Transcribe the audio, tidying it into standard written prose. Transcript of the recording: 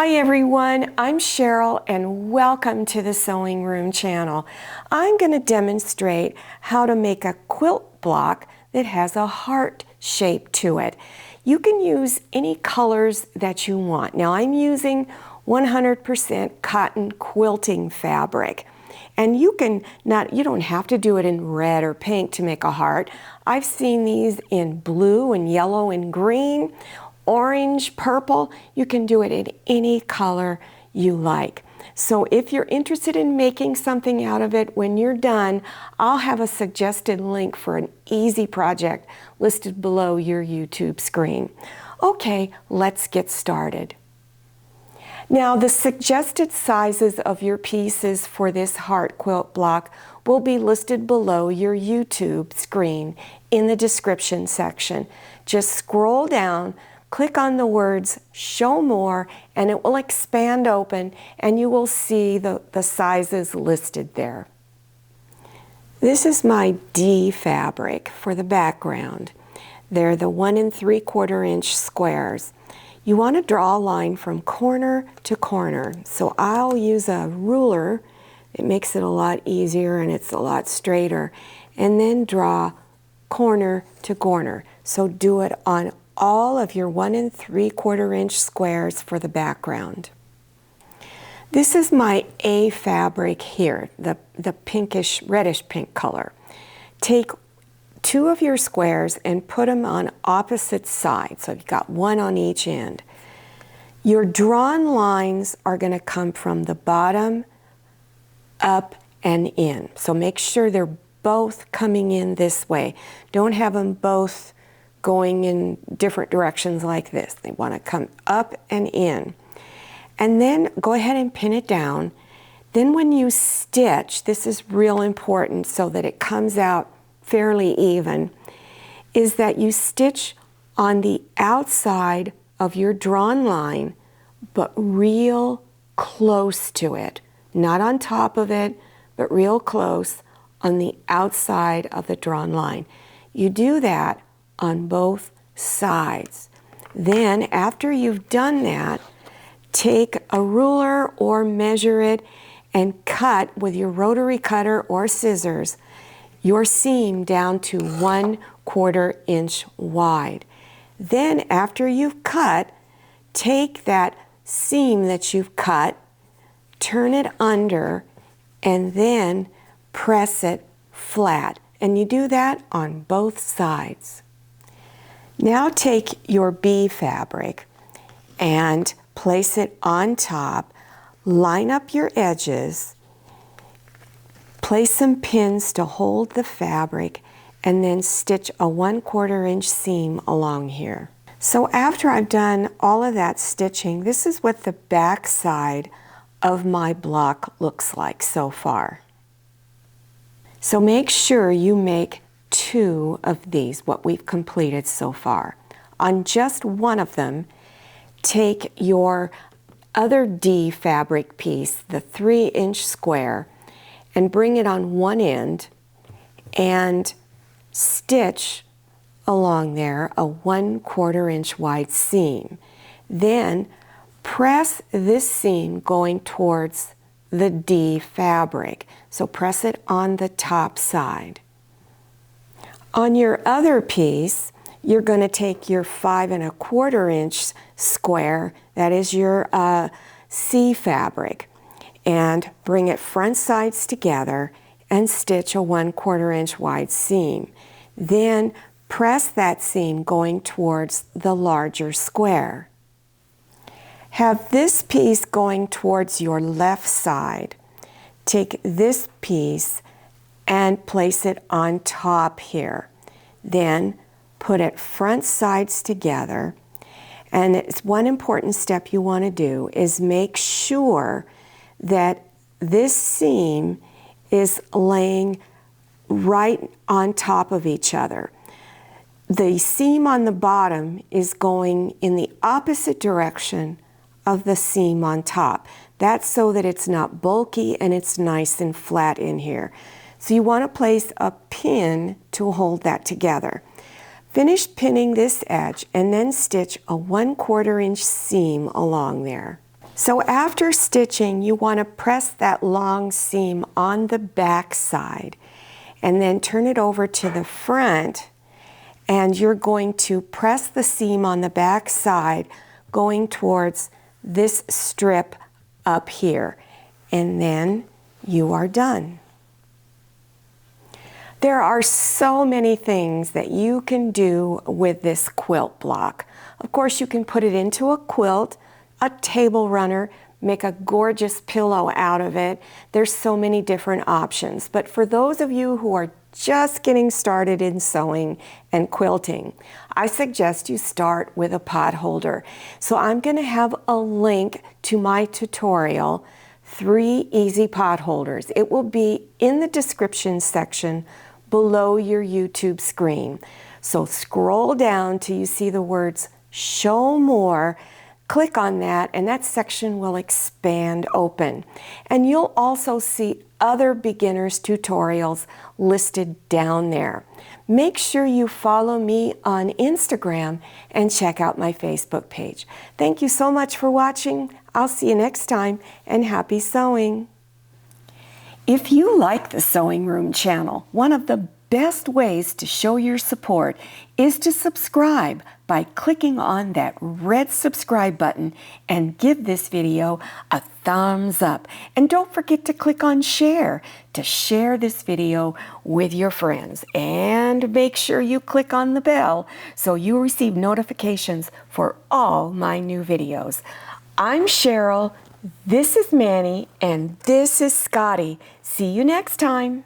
Hi everyone, I'm Cheryl and welcome to the Sewing Room channel. I'm going to demonstrate how to make a quilt block that has a heart shape to it. You can use any colors that you want. Now I'm using 100% cotton quilting fabric. And you don't have to do it in red or pink to make a heart. I've seen these in blue and yellow and green, orange, purple. You can do it in any color you like. So if you're interested in making something out of it, when you're done, I'll have a suggested link for an easy project listed below your YouTube screen. Okay, let's get started. Now, the suggested sizes of your pieces for this heart quilt block will be listed below your YouTube screen in the description section. Just scroll down, click on the words Show More, and it will expand open and you will see the sizes listed there. This is my D fabric for the background. They're the 1 3/4 inch squares. You want to draw a line from corner to corner. So I'll use a ruler. It makes it a lot easier and it's a lot straighter. And then draw corner to corner. So do it on all of your 1 3/4 inch squares for the background. This is my A fabric here, the pinkish, reddish pink color. Take 2 of your squares and put them on opposite sides. So you've got one on each end. Your drawn lines are going to come from the bottom, up, and in. So make sure they're both coming in this way. Don't have them both going in different directions like this. They want to come up and in. And then go ahead and pin it down. Then when you stitch, this is real important so that it comes out fairly even, is that you stitch on the outside of your drawn line, but real close to it. Not on top of it, but real close on the outside of the drawn line. You do that on both sides. Then, after you've done that, take a ruler or measure it and cut with your rotary cutter or scissors your seam down to 1/4 inch wide. Then after you've cut, take that seam that you've cut, turn it under, and then press it flat. And you do that on both sides. Now take your B fabric and place it on top, line up your edges, place some pins to hold the fabric, and then stitch a 1/4 inch seam along here. So after I've done all of that stitching, this is what the back side of my block looks like so far. So make sure you make 2 of these, what we've completed so far. On just one of them, take your other D fabric piece, the 3-inch square, and bring it on one end and stitch along there a 1/4 inch wide seam. Then press this seam going towards the D fabric. So press it on the top side. On your other piece, you're going to take your 5 1/4 inch square, that is your C fabric, and bring it front sides together and stitch a 1/4 inch wide seam. Then press that seam going towards the larger square. Have this piece going towards your left side. Take this piece and place it on top here. Then put it front sides together. And it's one important step you want to do is make sure that this seam is laying right on top of each other. The seam on the bottom is going in the opposite direction of the seam on top. That's so that it's not bulky and it's nice and flat in here. So you want to place a pin to hold that together. Finish pinning this edge and then stitch a 1/4 inch seam along there. So after stitching, you want to press that long seam on the back side and then turn it over to the front, and you're going to press the seam on the back side going towards this strip up here, and then you are done. There are so many things that you can do with this quilt block. Of course, you can put it into a quilt, a table runner, make a gorgeous pillow out of it. There's so many different options. But for those of you who are just getting started in sewing and quilting, I suggest you start with a pot holder. So I'm going to have a link to my tutorial, 3 easy pot holders. It will be in the description section below your YouTube screen. So scroll down till you see the words Show More. Click on that and that section will expand open. And you'll also see other beginners tutorials listed down there. Make sure you follow me on Instagram and check out my Facebook page. Thank you so much for watching. I'll see you next time, and happy sewing. If you like the Sewing Room channel, one of the best ways to show your support is to subscribe by clicking on that red subscribe button and give this video a thumbs up. And don't forget to click on share to share this video with your friends. And make sure you click on the bell so you receive notifications for all my new videos. I'm Cheryl, this is Manny, and this is Scotty. See you next time.